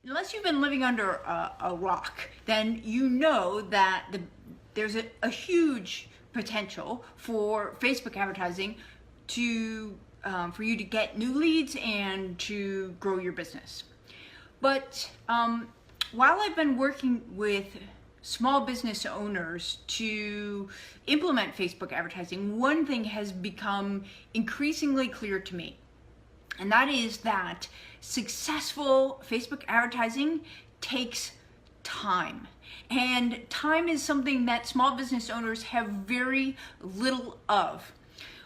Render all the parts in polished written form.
Unless you've been living under a rock, then you know that there's a huge potential for Facebook advertising to for you to get new leads and to grow your business. But while I've been working with small business owners to implement Facebook advertising, one thing has become increasingly clear to me. And that is that successful Facebook advertising takes time. And time is something that small business owners have very little of.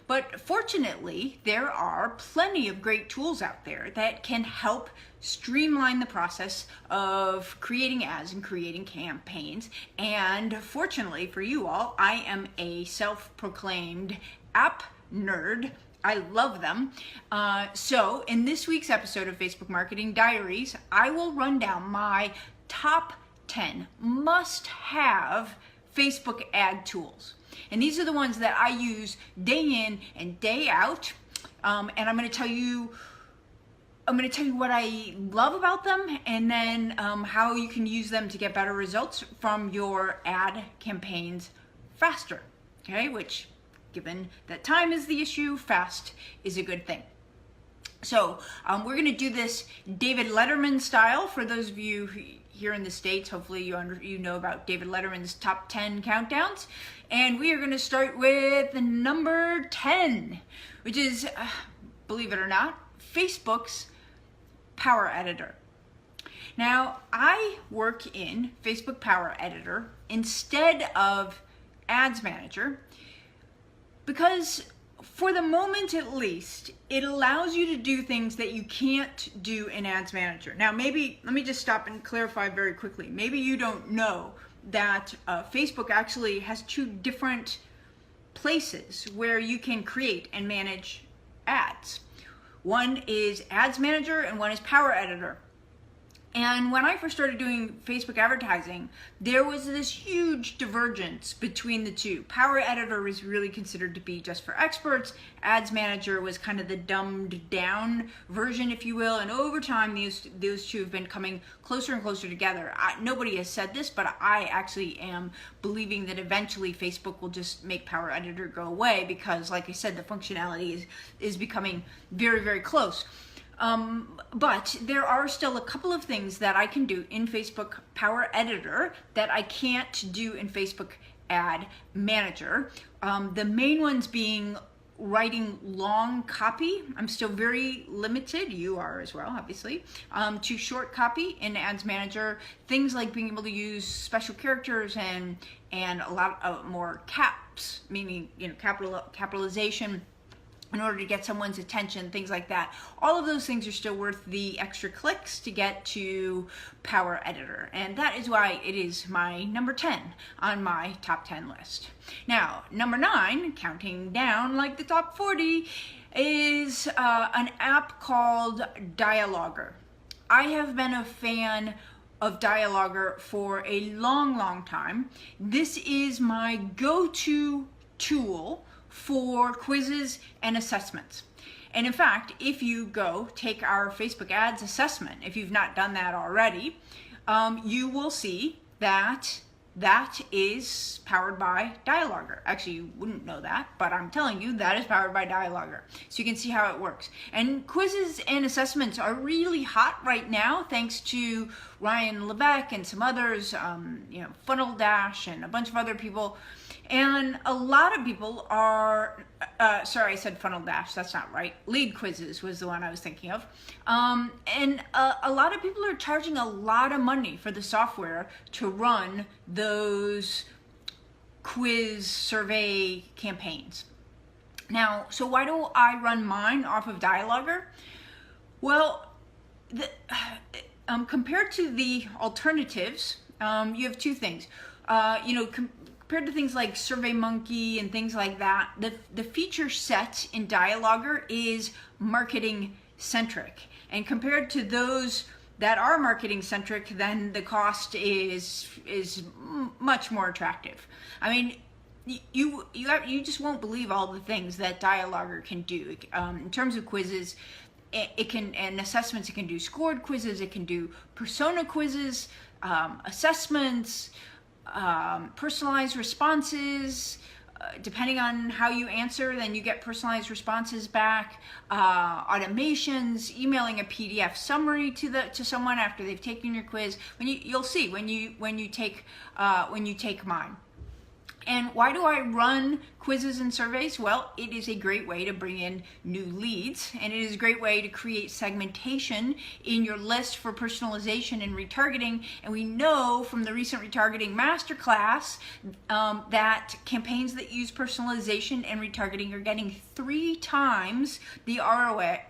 But fortunately, there are plenty of great tools out there that can help streamline the process of creating ads and creating campaigns. And fortunately for you all, I am a self-proclaimed app nerd. I love them. So in this week's episode of Facebook Marketing Diaries, I will run down my top 10 must-have Facebook ad tools. And these are the ones that I use day in and day out. And I'm going to tell you what I love about them, and then how you can use them to get better results from your ad campaigns faster. Okay, which, given that time is the issue, fast is a good thing. So we're going to do this David Letterman style. For those of you here in the States, hopefully you know about David Letterman's top 10 countdowns. And we are going to start with number 10, which is, believe it or not, Facebook's Power Editor. Now, I work in Facebook Power Editor instead of Ads Manager because, for the moment at least, it allows you to do things that you can't do in Ads Manager. Now, maybe, let me just stop and clarify very quickly. Maybe you don't know that Facebook actually has two different places where you can create and manage ads. One is Ads Manager and one is Power Editor. And when I first started doing Facebook advertising, there was this huge divergence between the two. Power Editor was really considered to be just for experts. Ads Manager was kind of the dumbed down version, if you will. And over time, those two have been coming closer and closer together. Nobody has said this, but I actually am believing that eventually Facebook will just make Power Editor go away because, like I said, the functionality is becoming very, very close. But there are still a couple of things that I can do in Facebook Power Editor that I can't do in Facebook Ad Manager. The main ones being writing long copy. I'm still very limited, you are as well, obviously, to short copy in Ads Manager. Things like being able to use special characters and a lot more caps, meaning capitalization, in order to get someone's attention, things like that. All of those things are still worth the extra clicks to get to Power Editor. And that is why it is my number 10 on my top 10 list. Now, number 9, counting down like the top 40, is an app called Dialogger. I have been a fan of Dialogger for a long, long time. This is my go-to tool for quizzes and assessments. And in fact, if you go take our Facebook ads assessment, if you've not done that already, you will see that that is powered by Dialogger. Actually, you wouldn't know that, but I'm telling you that is powered by Dialogger. So you can see how it works. And quizzes and assessments are really hot right now, thanks to Ryan Levesque and some others, Funnel Dash and a bunch of other people. And a lot of people are, sorry, I said Funnel Dash, that's not right. Lead Quizzes was the one I was thinking of. And a lot of people are charging a lot of money for the software to run those quiz survey campaigns. Now, so why do I run mine off of Dialogger? Well, compared to the alternatives, you have two things. Compared to things like SurveyMonkey and things like that, the feature set in Dialogger is marketing centric. And compared to those that are marketing centric, then the cost is much more attractive. I mean, you just won't believe all the things that Dialogger can do in terms of quizzes and assessments, it can do scored quizzes, it can do persona quizzes, assessments, personalized responses. Depending on how you answer, then you get personalized responses back, automations, emailing a PDF summary to someone after they've taken your quiz. You'll see when you take mine. And why do I run quizzes and surveys? Well, it is a great way to bring in new leads, and it is a great way to create segmentation in your list for personalization and retargeting. And we know from the recent retargeting masterclass that campaigns that use personalization and retargeting are getting 3 times the ROI,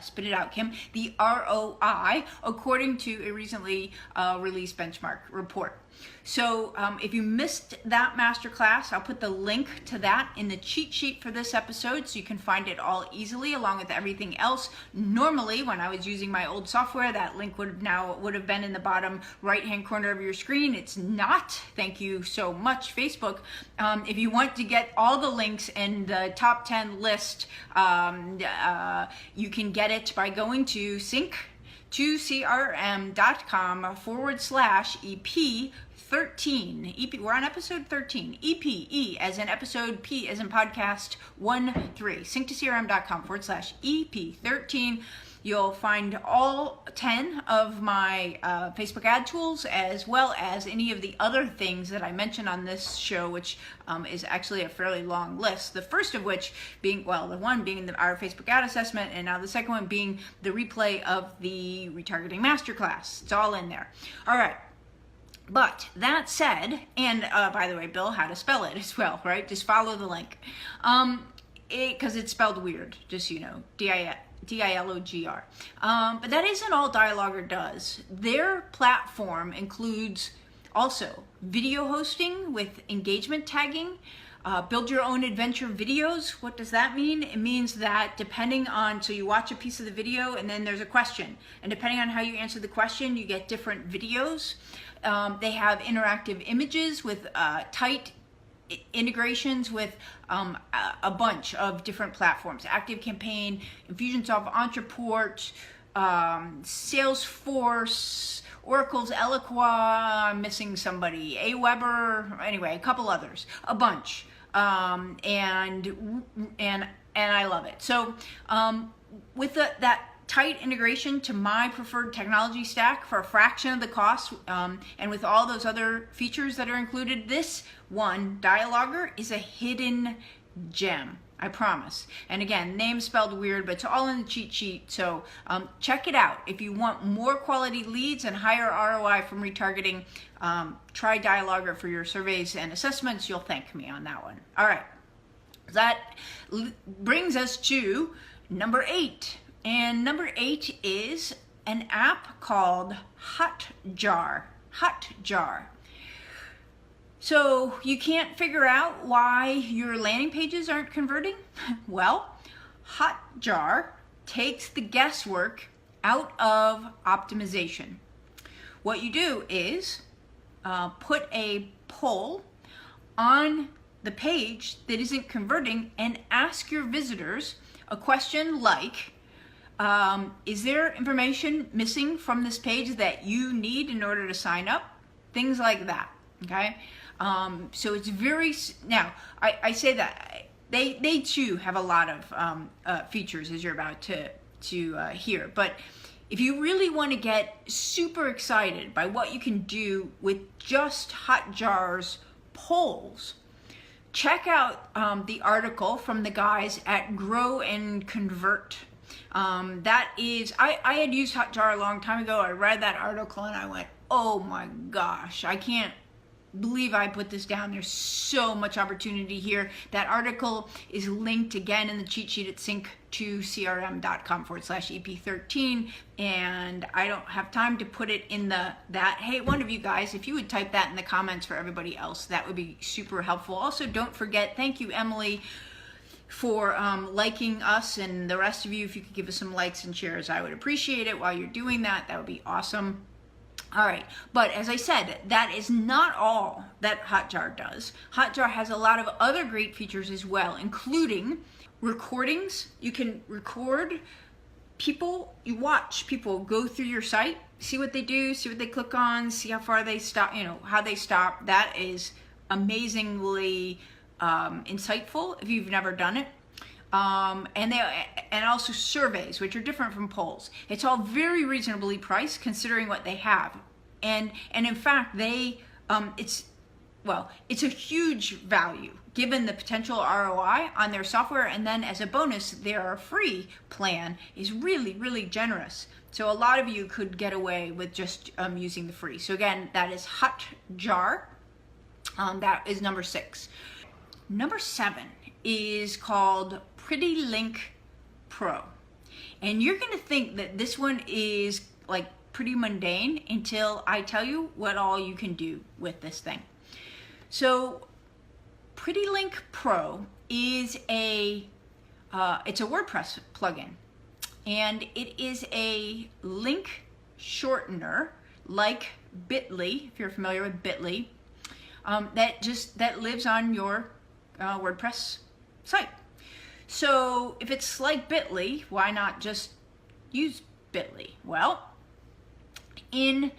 spit it out, Kim, the ROI, according to a recently released benchmark report. So if you missed that masterclass, I'll put the link to that in the cheat sheet for this episode so you can find it all easily along with everything else. Normally, when I was using my old software, that link would have been in the bottom right-hand corner of your screen. It's not. Thank you so much, Facebook. If you want to get all the links in the top 10 list, you can get it by going to sync2crm.com/EP13. We're on episode 13. EPE as in episode, P as in podcast 13. sync2crm.com/EP13. You'll find all 10 of my Facebook ad tools, as well as any of the other things that I mentioned on this show, which is actually a fairly long list. The first of which being, well, the one being our Facebook ad assessment, and now the second one being the replay of the retargeting masterclass. It's all in there. All right. But that said, and by the way, Bill, how to spell it as well, right? Just follow the link. Because it's spelled weird, just so you know, D-I-L-O-G-R. But that isn't all Dialogger does. Their platform includes also video hosting with engagement tagging, build your own adventure videos. What does that mean? It means that depending on, so you watch a piece of the video and then there's a question. And depending on how you answer the question, you get different videos. They have interactive images with tight integrations with a bunch of different platforms. ActiveCampaign, Infusionsoft Entreport, Salesforce, Oracle's Eloqua, I'm missing somebody, Aweber, anyway, a couple others, a bunch. And I love it. So with that tight integration to my preferred technology stack for a fraction of the cost, and with all those other features that are included, this one, Dialogger, is a hidden gem, I promise. And again, name spelled weird, but it's all in the cheat sheet, so check it out. If you want more quality leads and higher ROI from retargeting, try Dialogger for your surveys and assessments. You'll thank me on that one. All right, that brings us to number 8. And number 8 is an app called Hotjar. Hotjar. So you can't figure out why your landing pages aren't converting? Well, Hotjar takes the guesswork out of optimization. What you do is put a poll on the page that isn't converting and ask your visitors a question like, is there information missing from this page that you need in order to sign up? Things like that, okay? So it's very, now, I say that, they too have a lot of features, as you're about to hear, but if you really want to get super excited by what you can do with just Hotjar's polls, check out the article from the guys at Grow and Convert. That is, I had used Hotjar a long time ago. I read that article and I went, oh my gosh, I can't believe I put this down. There's so much opportunity here. That article is linked again in the cheat sheet at sync2crm.com/EP13, and I don't have time to put it in that. Hey, one of you guys, if you would type that in the comments for everybody else, that would be super helpful. Also, don't forget, thank you, Emily, for liking us, and the rest of you, if you could give us some likes and shares, I would appreciate it. While you're doing that, that would be awesome. All right, but as I said, that is not all that Hotjar does. Hotjar has a lot of other great features as well, including recordings. You can record you watch people go through your site, see what they do, see what they click on, see how far they stop, how they stop. That is amazingly insightful if you've never done it. And also surveys, which are different from polls. It's all very reasonably priced considering what they have. And in fact, it's a huge value given the potential ROI on their software. And then as a bonus, their free plan is really, really generous. So a lot of you could get away with just using the free. So again, that is Hotjar. That is number 6. Number 7 is called Pretty Link Pro. And you're gonna think that this one is like pretty mundane until I tell you what all you can do with this thing. So Pretty Link Pro is it's a WordPress plugin, and it is a link shortener like Bitly, if you're familiar with Bitly, that lives on your WordPress site. So if it's like Bitly, why not just use Bitly? Well, in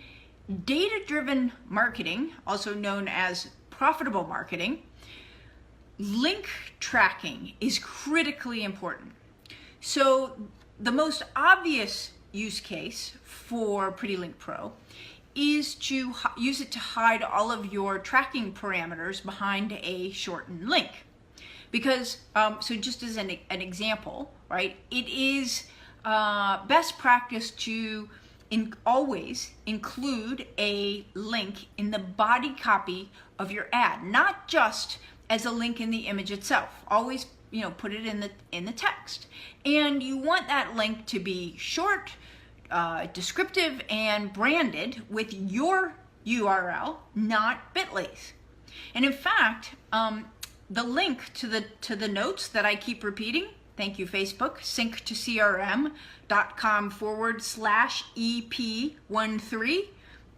data-driven marketing, also known as profitable marketing, link tracking is critically important. So the most obvious use case for Pretty Link Pro is to use it to hide all of your tracking parameters behind a shortened link. Because, so just as an example, right, it is best practice to always include a link in the body copy of your ad, not just as a link in the image itself. Always, put it in the text. And you want that link to be short, descriptive, and branded with your URL, not Bitly's. And in fact, the link to the notes that I keep repeating, thank you Facebook, sync2crm.com/EP13,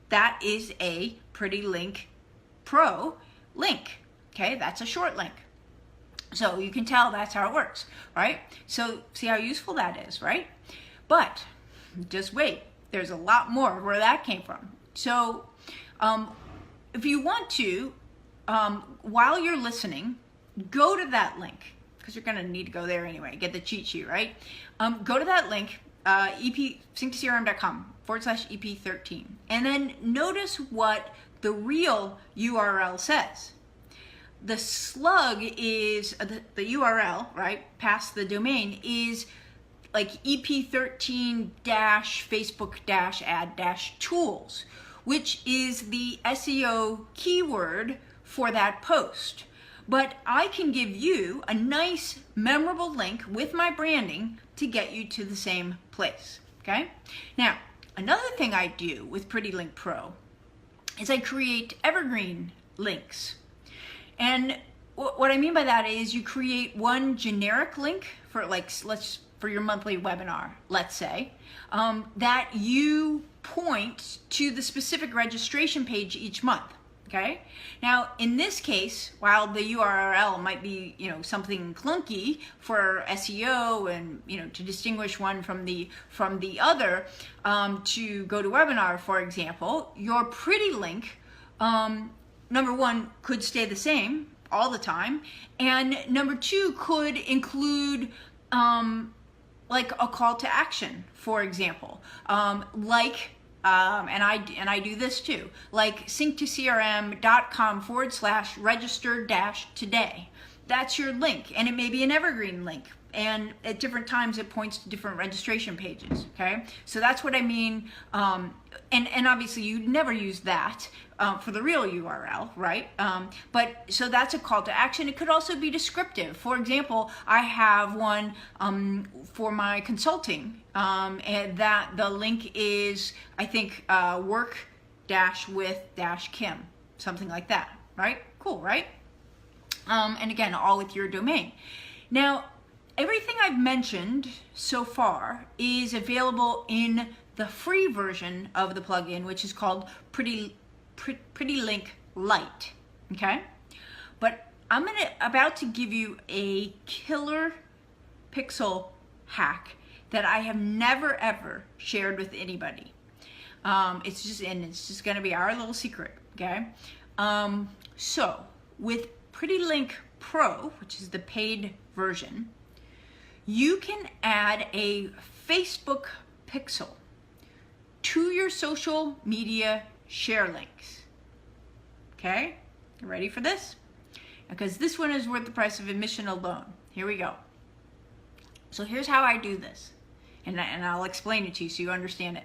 that is a Pretty Link Pro link. Okay, that's a short link. So you can tell that's how it works, right? So see how useful that is, right? But just wait, there's a lot more where that came from. So if you want to, while you're listening, go to that link, because you're gonna need to go there anyway, get the cheat sheet, right? Go to that link, sync2crm.com/EP13, and then notice what the real URL says. The slug is, the URL, right, past the domain, is like EP13-Facebook-ad-tools, which is the SEO keyword for that post. But I can give you a nice, memorable link with my branding to get you to the same place, okay? Now, another thing I do with Pretty Link Pro is I create evergreen links. And what I mean by that is you create one generic link for for your monthly webinar, let's say, that you point to the specific registration page each month, okay? Now, in this case, while the URL might be, something clunky for SEO and, to distinguish one from the other, to go to webinar, for example, your Pretty Link, number one, could stay the same all the time, and number two, could include like a call to action, for example, and I do this too, like sync2crm.com/register-today. That's your link, and it may be an evergreen link, and at different times it points to different registration pages, okay? So that's what I mean, and obviously you'd never use that for the real URL, right? But so that's a call to action. It could also be descriptive. For example, I have one for my consulting, and that the link is, I think, work-with-Kim, something like that, right? Cool, right? And again, all with your domain. Now, everything I've mentioned so far is available in the free version of the plugin, which is called Pretty Link Lite, okay? But I'm about to give you a killer pixel hack that I have never ever shared with anybody. It's just going to be our little secret, okay? So with Pretty Link Pro, which is the paid version, you can add a Facebook pixel to your social media share links. Okay, you ready for this? Because this one is worth the price of admission alone. Here we go. So here's how I do this, and I'll explain it to you so you understand it.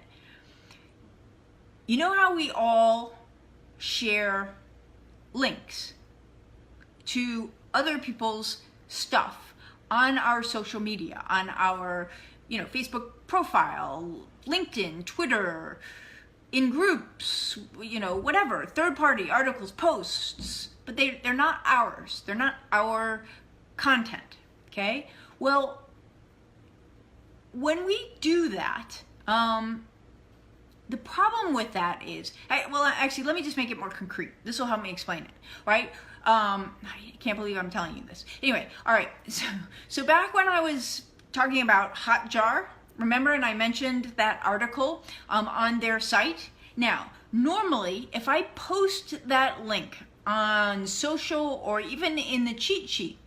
You know how we all share links to other people's stuff on our social media, on our, Facebook profile, LinkedIn, Twitter, in groups, whatever, third-party articles, posts, but they're not ours. They're not our content, okay? Well, when we do that, the problem with that is, actually, let me just make it more concrete. This will help me explain it, right? I can't believe I'm telling you this. Anyway, all right, so back when I was talking about Hotjar, remember, and I mentioned that article on their site? Now, normally, if I post that link on social or even in the cheat sheet,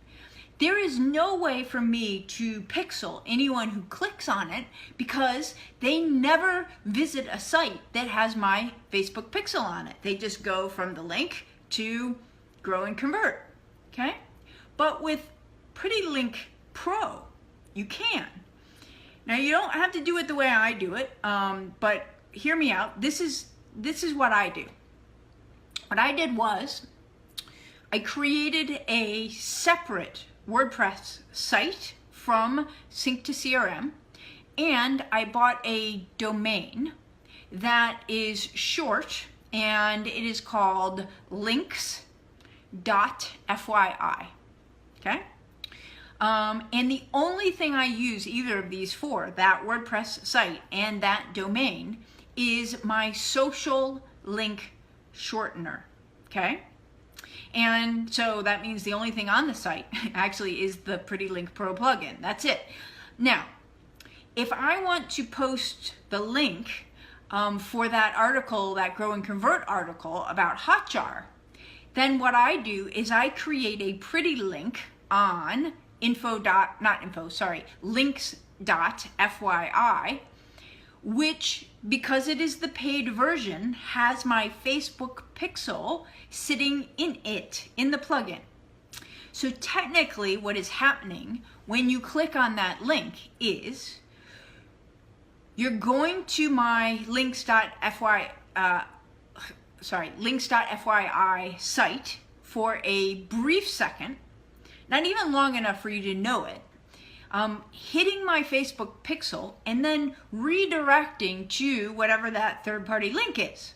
there is no way for me to pixel anyone who clicks on it because they never visit a site that has my Facebook pixel on it. They just go from the link to Grow and Convert, okay? But with Pretty Link Pro, you can. Now, you don't have to do it the way I do it, but hear me out. This is what I do. What I did was I created a separate WordPress site from Sync to CRM, and I bought a domain that is short, and it is called links.fyi, okay? And the only thing I use either of these for, that WordPress site and that domain, is my social link shortener, okay? And so that means the only thing on the site actually is the Pretty Link Pro plugin. That's it. Now, if I want to post the link for that article, that Grow and Convert article about Hotjar, then what I do is I create a pretty link on links.fyi, which, because it is the paid version, has my Facebook pixel sitting in the plugin. So technically what is happening when you click on that link is you're going to my links.fyi site for a brief second, not even long enough for you to know it, hitting my Facebook pixel and then redirecting to whatever that third-party link is.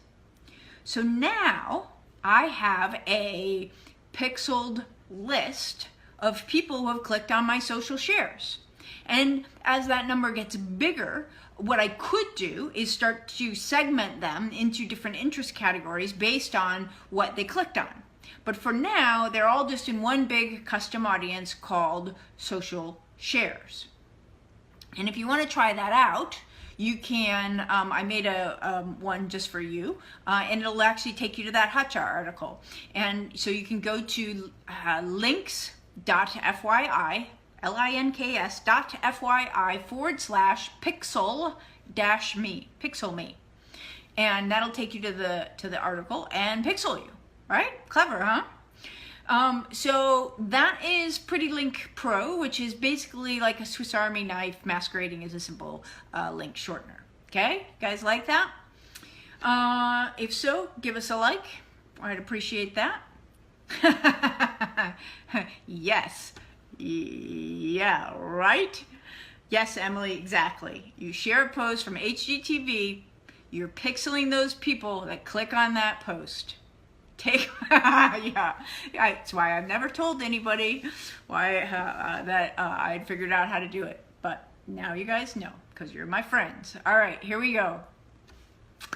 So now I have a pixeled list of people who have clicked on my social shares. And as that number gets bigger, what I could do is start to segment them into different interest categories based on what they clicked on. But for now, they're all just in one big custom audience called social shares. And if you want to try that out, you can, I made a one just for you, and it'll actually take you to that Hotjar article. And so you can go to links.fyi, links.fyi/pixel-me, and that'll take you to the article and pixel you, right? Clever, huh? So that is Pretty Link Pro, which is basically like a Swiss Army knife masquerading as a simple link shortener. Okay, you guys like that? If so, give us a like. I'd appreciate that. Yes. Yeah, right? Yes, Emily, exactly. You share a post from HGTV, you're pixeling those people that click on that post. Yeah, that's why I've never told anybody that I'd figured out how to do it. But now you guys know, because you're my friends. All right, here we go.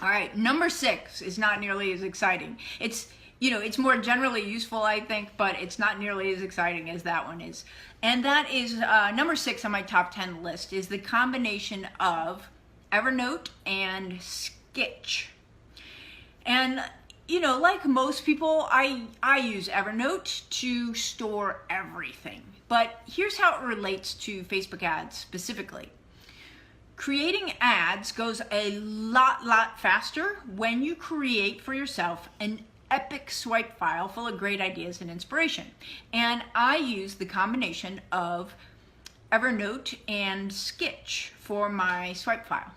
All right, number 6 is not nearly as exciting. It's it's more generally useful, I think, but it's not nearly as exciting as that one is. And that is number 6 on my top 10 list, is the combination of Evernote and Sketch. And like most people, I use Evernote to store everything. But here's how it relates to Facebook ads specifically. Creating ads goes a lot faster when you create for yourself an epic swipe file full of great ideas and inspiration. And I use the combination of Evernote and Sketch for my swipe file.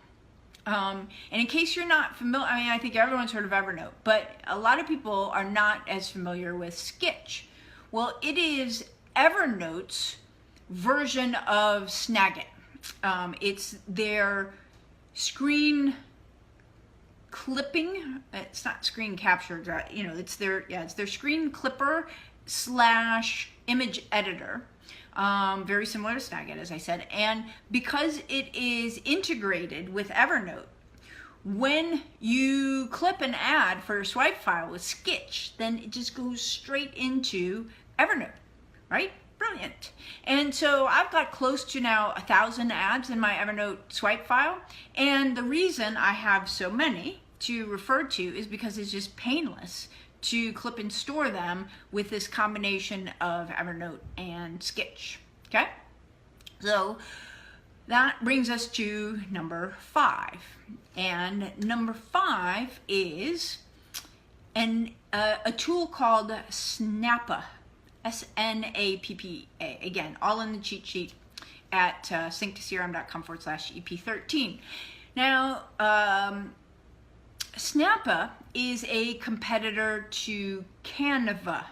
And in case you're not familiar, I think everyone's heard of Evernote, but a lot of people are not as familiar with Sketch. Well, it is Evernote's version of Snagit. It's their screen clipping. It's not screen capture. It's their screen clipper / image editor. Very similar to Snagit, as I said. And because it is integrated with Evernote, when you clip an ad for your swipe file with Sketch, then it just goes straight into Evernote, right? Brilliant. And so I've got close to now 1,000 ads in my Evernote swipe file. And the reason I have so many to refer to is because it's just painless to clip and store them with this combination of Evernote and Sketch. Okay? So that brings us to number 5. And number 5 is a tool called Snappa. S-N-A-P-P-A. Again, all in the cheat sheet at synctocrm.com/EP13. Now, Snappa is a competitor to Canva.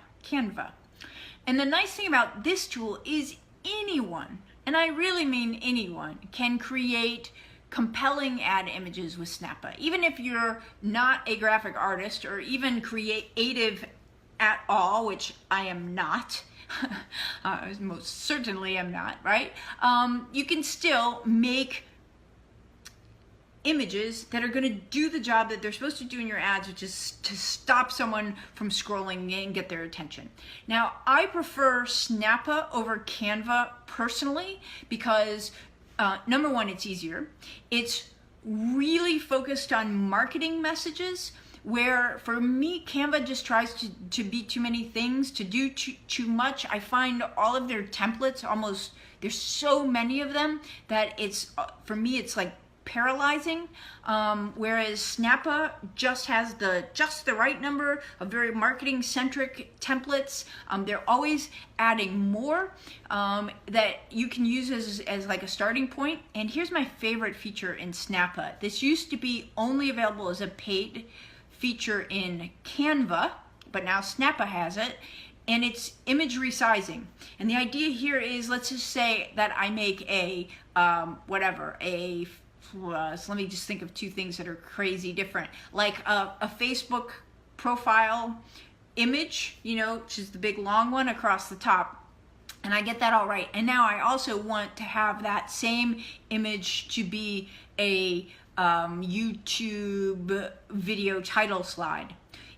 And the nice thing about this tool is anyone, and I really mean anyone, can create compelling ad images with Snappa. Even if you're not a graphic artist or even creative at all, which I am not, most certainly am not, right? You can still make images that are going to do the job that they're supposed to do in your ads, which is to stop someone from scrolling and get their attention. Now, I prefer Snappa over Canva personally because number one, it's easier. It's really focused on marketing messages, where for me, Canva just tries to be too many things, to do too much. I find all of their templates there's so many of them that it's, for me, it's like paralyzing. Whereas Snappa just has just the right number of very marketing centric templates. They're always adding more that you can use as like a starting point. And here's my favorite feature in Snappa. This used to be only available as a paid feature in Canva, but now Snappa has it, and it's image resizing. And the idea here is, let's just say that I make so let me just think of 2 things that are crazy different, like a Facebook profile image, which is the big long one across the top, and I get that all right. And now I also want to have that same image to be a YouTube video title slide.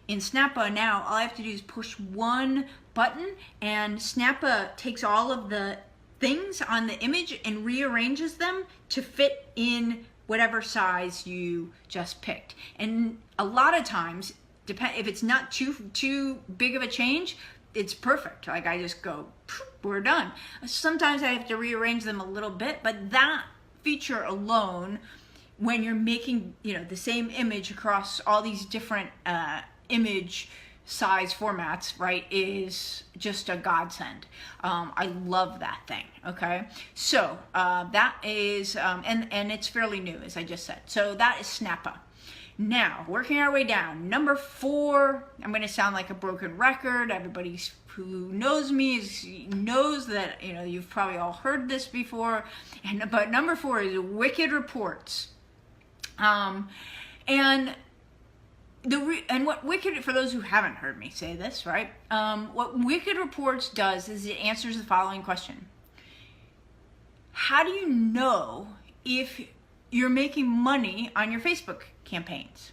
In Snappa now, all I have to do is push one button, and Snappa takes all of the things on the image and rearranges them to fit in whatever size you just picked. And a lot of times, if it's not too big of a change, it's perfect. Like, I just go, we're done. Sometimes I have to rearrange them a little bit, but that feature alone, when you're making the same image across all these different image size formats, right, is just a godsend. I love that thing. Okay, so that is and it's fairly new, as I just said. So that is Snappa. Now, working our way down, number 4, I'm going to sound like a broken record. Everybody who knows me knows that you've probably all heard this before, but number 4 is Wicked Reports. And what Wicked, for those who haven't heard me say this, right? What Wicked Reports does is it answers the following question: how do you know if you're making money on your Facebook campaigns?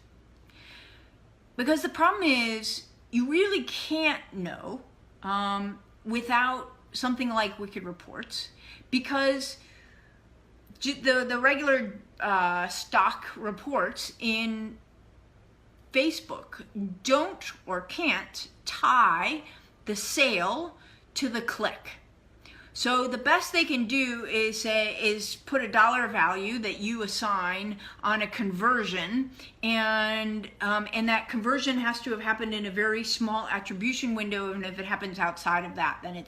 Because the problem is, you really can't know without something like Wicked Reports, because the regular stock reports in Facebook don't or can't tie the sale to the click. So the best they can do is put a dollar value that you assign on a conversion, and that conversion has to have happened in a very small attribution window, and if it happens outside of that, then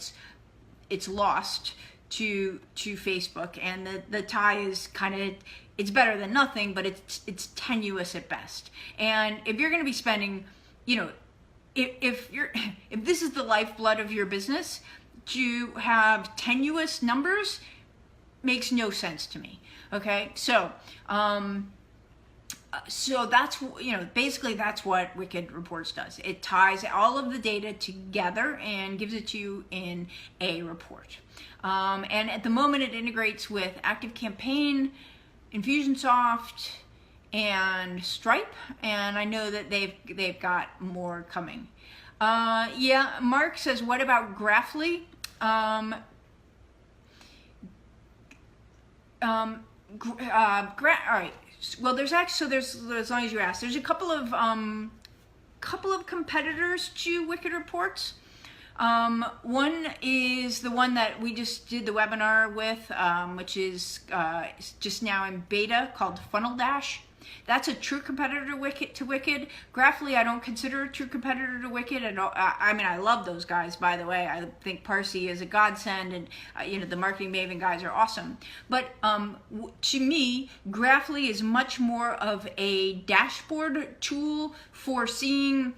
it's lost to Facebook, and the tie is kind of, it's better than nothing, but it's tenuous at best. And if you're going to be spending, if this is the lifeblood of your business, to have tenuous numbers makes no sense to me. Okay, so that's, basically that's what Wicked Reports does. It ties all of the data together and gives it to you in a report. And at the moment it integrates with ActiveCampaign, Infusionsoft, and Stripe, and I know that they've got more coming. Yeah, Mark says, what about Graphly? All right. Well, there's actually, as long as you ask, there's a couple of competitors to Wicked Reports. One is the one that we just did the webinar with, which is just now in beta, called Funnel Dash. That's a true competitor to Wicked. Graphly, I don't consider a true competitor to Wicked at all. I mean, I love those guys, by the way. I think Parsi is a godsend, and the Marketing Maven guys are awesome. But to me, Graphly is much more of a dashboard tool for seeing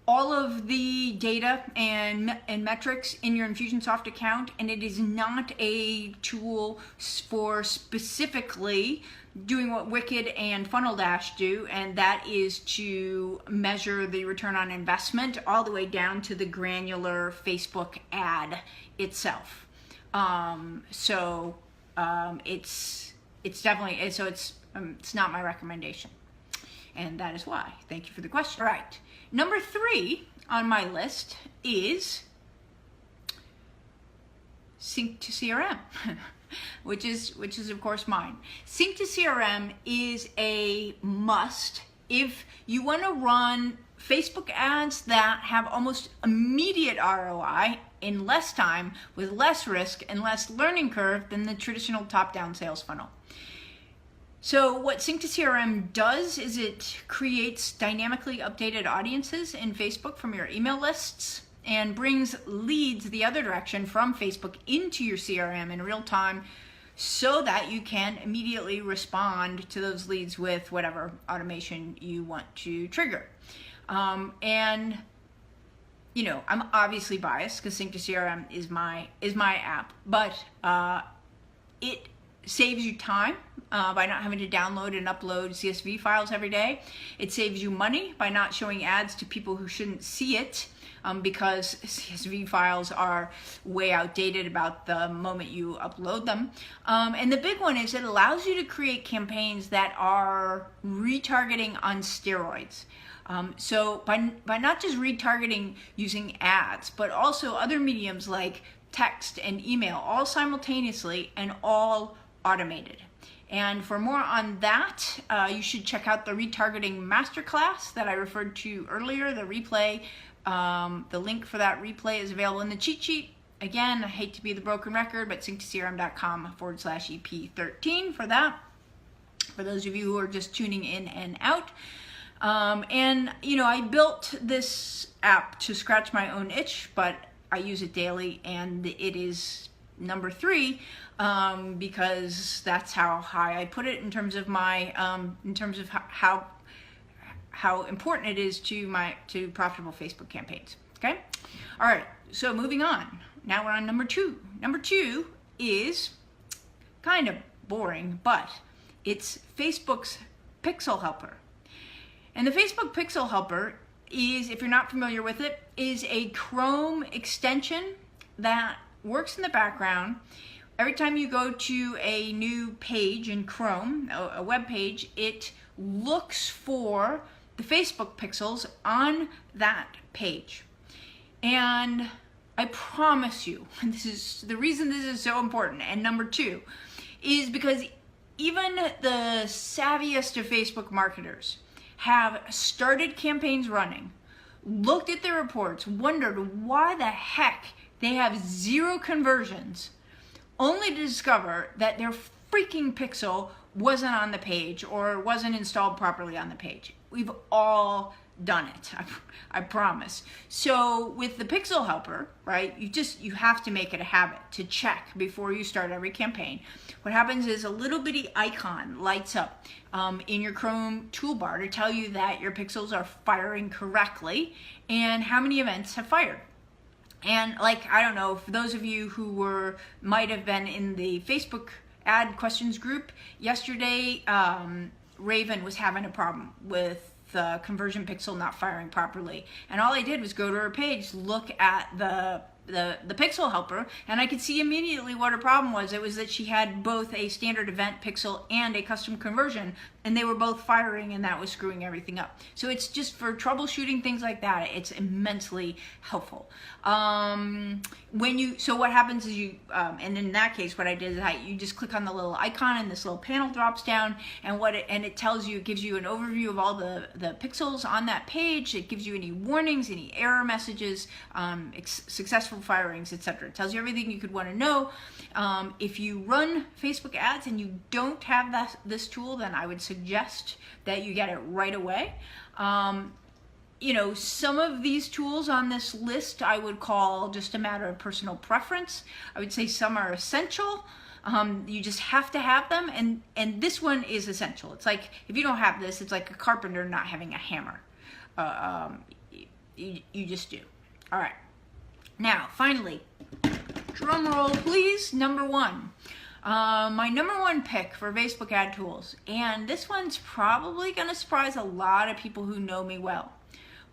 all of the data and metrics in your Infusionsoft account, and it is not a tool for specifically doing what Wicked and Funnel Dash do, and that is to measure the return on investment all the way down to the granular Facebook ad itself. It's definitely, it's not my recommendation, and that is why. Thank you for the question. All right, number 3 on my list is Sync to CRM. which is of course mine. Sync to CRM is a must if you want to run Facebook ads that have almost immediate ROI in less time, with less risk and less learning curve than the traditional top-down sales funnel. So what Sync to CRM does is it creates dynamically updated audiences in Facebook from your email lists, and brings leads the other direction from Facebook into your CRM in real time, so that you can immediately respond to those leads with whatever automation you want to trigger. And I'm obviously biased because Sync to CRM is my app, but it saves you time by not having to download and upload CSV files every day. It saves you money by not showing ads to people who shouldn't see it, because CSV files are way outdated about the moment you upload them. And the big one is it allows you to create campaigns that are retargeting on steroids. So by not just retargeting using ads, but also other mediums like text and email, all simultaneously and all automated. And for more on that, you should check out the retargeting masterclass that I referred to earlier, the replay. The link for that replay is available in the cheat sheet. Again, I hate to be the broken record, but sync2crm.com/EP13 for that, for those of you who are just tuning in and out. And I built this app to scratch my own itch, but I use it daily, and it is number 3, because that's how high I put it in terms of my, in terms of how important it is to profitable Facebook campaigns. Okay, all right. So moving on. Now we're on number 2. Number 2 is kind of boring, but it's Facebook's Pixel Helper. And the Facebook Pixel Helper is, if you're not familiar with it, is a Chrome extension that works in the background. Every time you go to a new page in Chrome, a web page, it looks for the Facebook pixels on that page. And I promise you, and this is the reason this is so important, and number two, is because even the savviest of Facebook marketers have started campaigns running, looked at their reports, wondered why the heck they have 0 conversions, only to discover that their freaking pixel wasn't on the page or wasn't installed properly on the page. We've all done it, I promise. So with the pixel helper, right, you have to make it a habit to check before you start every campaign. What happens is a little bitty icon lights up in your Chrome toolbar to tell you that your pixels are firing correctly and how many events have fired. And like, I don't know, for those of you who might have been in the Facebook ad questions group yesterday, Raven was having a problem with the conversion pixel not firing properly. And all I did was go to her page, look at the pixel helper, and I could see immediately what her problem was. It was that she had both a standard event pixel and a custom conversion, and they were both firing, and that was screwing everything up. So it's just for troubleshooting things like that, it's immensely helpful. So what happens is and in that case, what I did is you just click on the little icon, and this little panel drops down, and it tells you, it gives you an overview of all the pixels on that page. It gives you any warnings, any error messages, successful firings, etc. It tells you everything you could want to know. If you run Facebook ads and you don't have this tool, then I would suggest that you get it right away. You know, some of these tools on this list I would call just a matter of personal preference. I would say some are essential. You just have to have them, and this one is essential. It's like, if you don't have this, it's like a carpenter not having a hammer. You just do. All right. Now, finally, drum roll please, number one. My number one pick for Facebook ad tools, and this one's probably going to surprise a lot of people who know me well,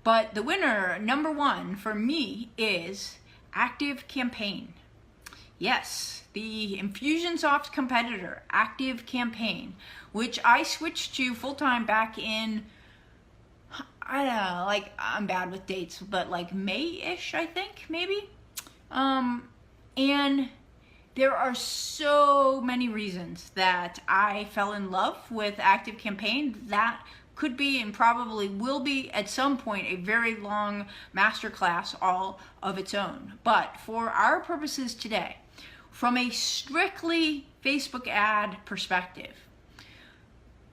but the winner, number one for me, is Active Campaign. Yes, the Infusionsoft competitor, Active Campaign, which I switched to full-time back in, I don't know, like, I'm bad with dates, but like May-ish, I think, maybe. And there are so many reasons that I fell in love with Active Campaign. That could be, and probably will be at some point, a very long masterclass all of its own. But for our purposes today, from a strictly Facebook ad perspective,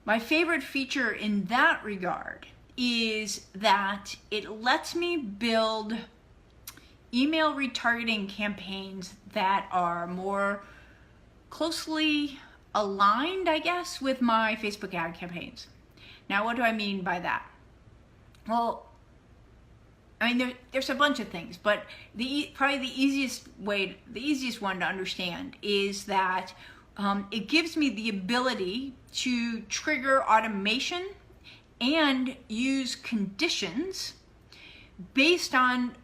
my favorite feature in that regard is that it lets me build email retargeting campaigns that are more closely aligned, I guess, with my Facebook ad campaigns. Now, what do I mean by that? Well, I mean, there's a bunch of things, but probably the easiest one to understand is that it gives me the ability to trigger automation and use conditions based on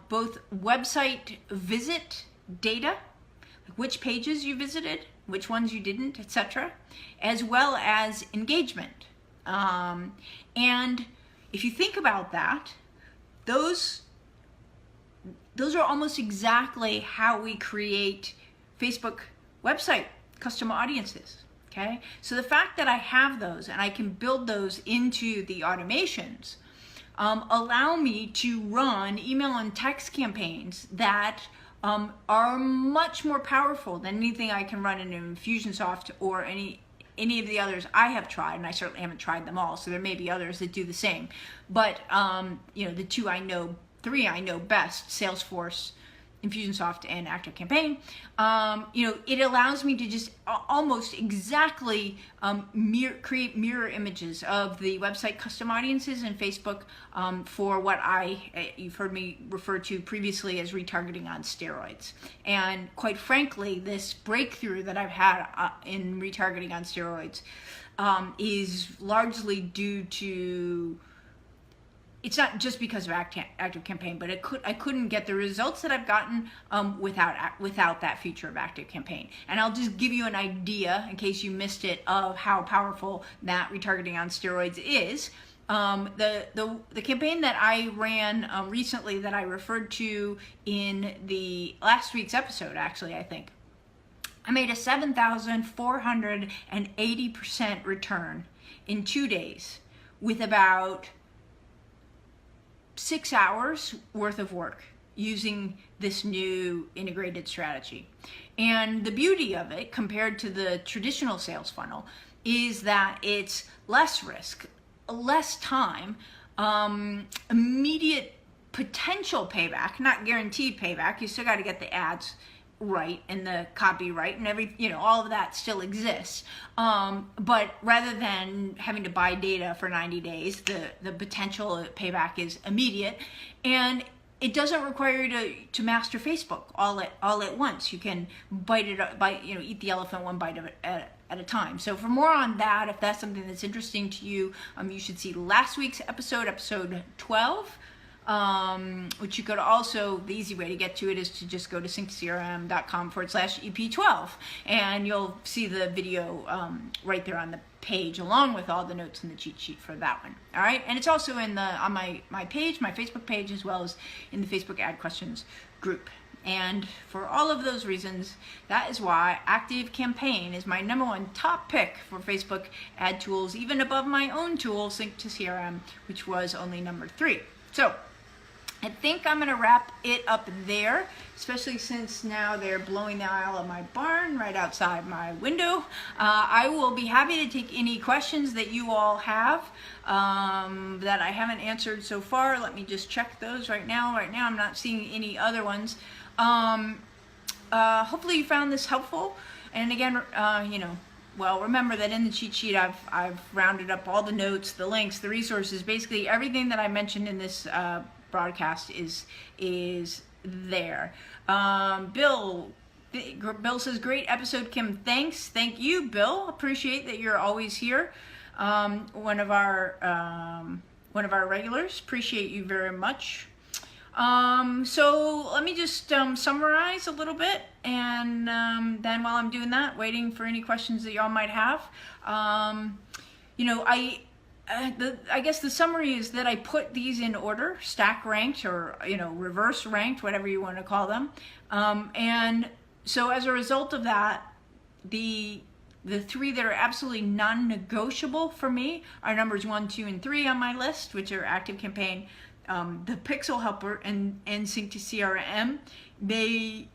both website visit data, like which pages you visited, which ones you didn't, etc., as well as engagement. And if you think about that, those are almost exactly how we create Facebook website custom audiences. Okay, so the fact that I have those and I can build those into the automations allow me to run email and text campaigns that are much more powerful than anything I can run in Infusionsoft or any of the others I have tried, and I certainly haven't tried them all, so there may be others that do the same. But you know, the three I know best, Salesforce, Infusionsoft, and Active Campaign, you know, it allows me to just almost exactly create mirror images of the website custom audiences in Facebook for what you've heard me refer to previously as retargeting on steroids. And quite frankly, this breakthrough that I've had in retargeting on steroids is largely due to, it's not just because of Active Campaign, but I couldn't get the results that I've gotten without that feature of Active Campaign. And I'll just give you an idea, in case you missed it, of how powerful that retargeting on steroids is. The campaign that I ran recently that I referred to in the last week's episode, actually, I think, I made a 7,480% return in 2 days with about 6 hours worth of work using this new integrated strategy. And the beauty of it compared to the traditional sales funnel is that it's less risk, less time, immediate potential payback, not guaranteed payback. You still got to get the ads right and the copy right and all of that still exists. But rather than having to buy data for 90 days, the potential payback is immediate, and it doesn't require you to master Facebook all at once. You can eat the elephant one bite of it at a time. So for more on that, if that's something that's interesting to you, you should see last week's episode 12. Which you could also, the easy way to get to it is to just go to synctocrm.com/EP12, and you'll see the video right there on the page along with all the notes in the cheat sheet for that one. All right, and it's also on my page, my Facebook page, as well as in the Facebook ad questions group. And for all of those reasons, that is why Active Campaign is my #1 top pick for Facebook ad tools, even above my own tool, Sync to CRM, which was only number 3. So I think I'm going to wrap it up there, especially since now they're blowing the aisle of my barn right outside my window. I will be happy to take any questions that you all have that I haven't answered so far. Let me just check those right now. Right now I'm not seeing any other ones. Hopefully you found this helpful. And again, well, remember that in the cheat sheet I've rounded up all the notes, the links, the resources, basically everything that I mentioned in this broadcast is there. Bill says, great episode, Kim. Thanks. Thank you, Bill. Appreciate that you're always here. One of our regulars. Appreciate you very much. So let me just summarize a little bit, and then while I'm doing that, waiting for any questions that y'all might have. I guess the summary is that I put these in order, stack ranked or reverse ranked, whatever you want to call them. And so as a result of that, the 3 that are absolutely non-negotiable for me are numbers 1, 2, and 3 on my list, which are Active Campaign, the Pixel Helper, and Sync to CRM. Then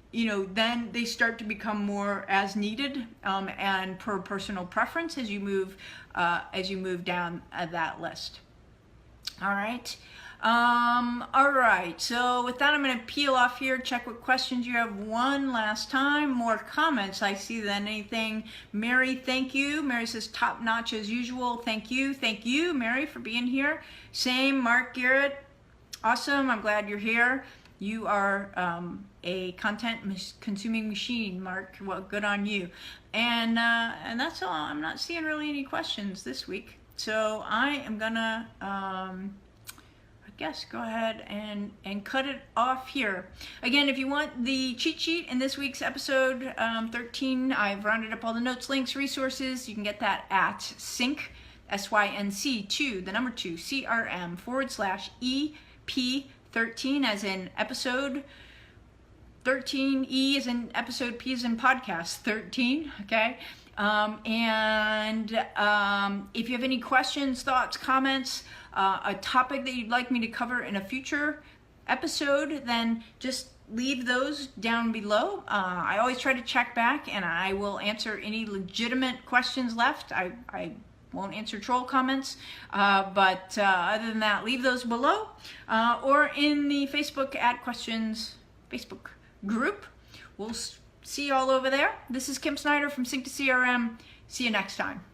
they start to become more as needed and per personal preference as you move down that list. All right. So with that, I'm going to peel off here, check what questions you have one last time. More comments I see than anything. Mary, thank you. Mary says, top notch as usual. Thank you, Mary, for being here. Same, Mark Garrett. Awesome. I'm glad you're here. You are a content consuming machine, Mark. Well, good on you. And that's all. I'm not seeing really any questions this week. So I am gonna, I guess, go ahead and cut it off here. Again, if you want the cheat sheet in this week's episode 13, I've rounded up all the notes, links, resources. You can get that at sync, SYNC2, the number 2, CRM/EP13, as in episode 13, E as in episode, P as in podcast 13, okay? If you have any questions, thoughts, comments, a topic that you'd like me to cover in a future episode, then just leave those down below. I always try to check back, and I will answer any legitimate questions left. I won't answer troll comments, but other than that, leave those below or in the Facebook ad questions Facebook group. We'll see you all over there. This is Kim Snider from Sync to CRM. See you next time.